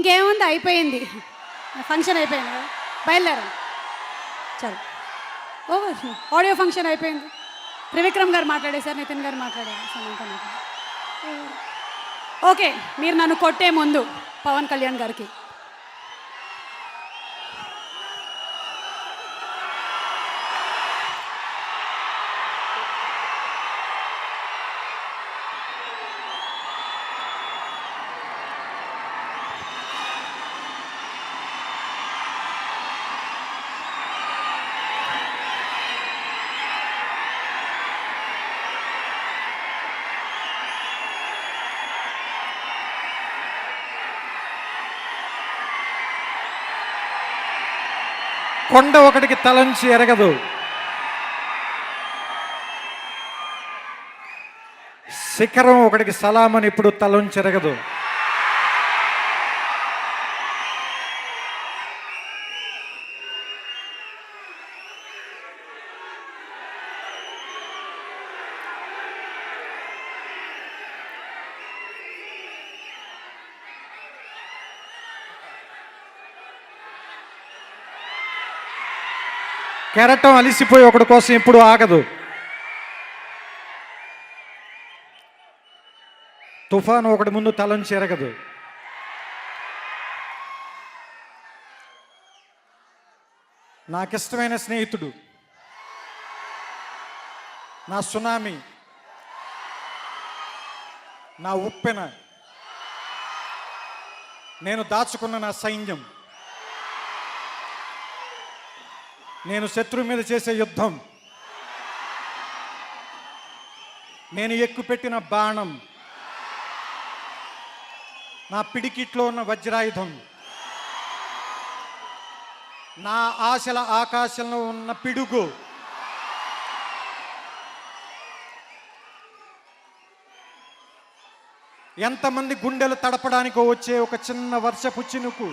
ఇంకేముంది, అయిపోయింది, ఫంక్షన్ అయిపోయింది కదా, బయలుదేరం. చలో, ఓవర్. ఆడియో ఫంక్షన్ అయిపోయింది. త్రివిక్రమ్ గారు మాట్లాడేశారు, నితిన్ గారు మాట్లాడారు, సమంత మాట్లాడారు. ఓకే, మీరు నన్ను కొట్టే ముందు పవన్ కళ్యాణ్ గారికి కొండ ఒకటికి తలంచి ఎరగదు, శిఖరం ఒకటికి సలామని ఇప్పుడు తలంచి ఎరగదు. కెరటం అలిసిపోయి ఒకటి కోసం ఇప్పుడు ఆగదు. తుఫాను ఒకటి ముందు తలంచి ఎరగదు. నాకిష్టమైన స్నేహితుడు, నా సునామీ, నా ఉప్పెన, నేను దాచుకున్న నా సైన్యం, నేను శత్రువు మీద చేసే యుద్ధం, నేను ఎక్కుపెట్టిన బాణం, నా పిడికిట్లో ఉన్న వజ్రాయుధం, నా ఆశల ఆకాశంలో ఉన్న పిడుగు, ఎంతమంది గుండెలు తడపడానికో వచ్చే ఒక చిన్న వర్షపు చినుకు,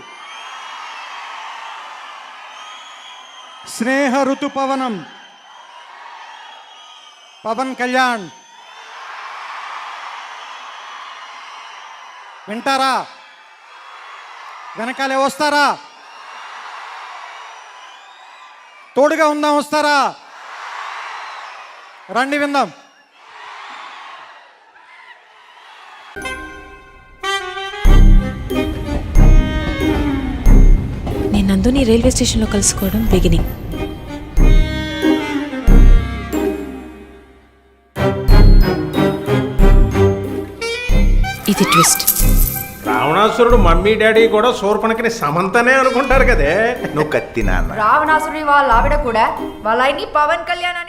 స్నేహ ఋతుపవనం పవన్ కళ్యాణ్. వింటారా? వెనకాలే వస్తారా? తోడుగా ఉందాం, వస్తారా? రండి విందాం. నేను నందుని రైల్వే స్టేషన్లో కలుసుకోవడం బిగినింగ్. ఇది ట్విస్ట్. రావణాసురుడు మమ్మీ డాడీ కూడా శూర్పణఖని సమంతనే అనుకుంటారు కదే. నువ్వు కత్తి నాన్న. రావణాసురుడి వాళ్ళ ఆవిడ కూడా వాళ్ళ ఆయన్ని పవన్ కళ్యాణ్ అని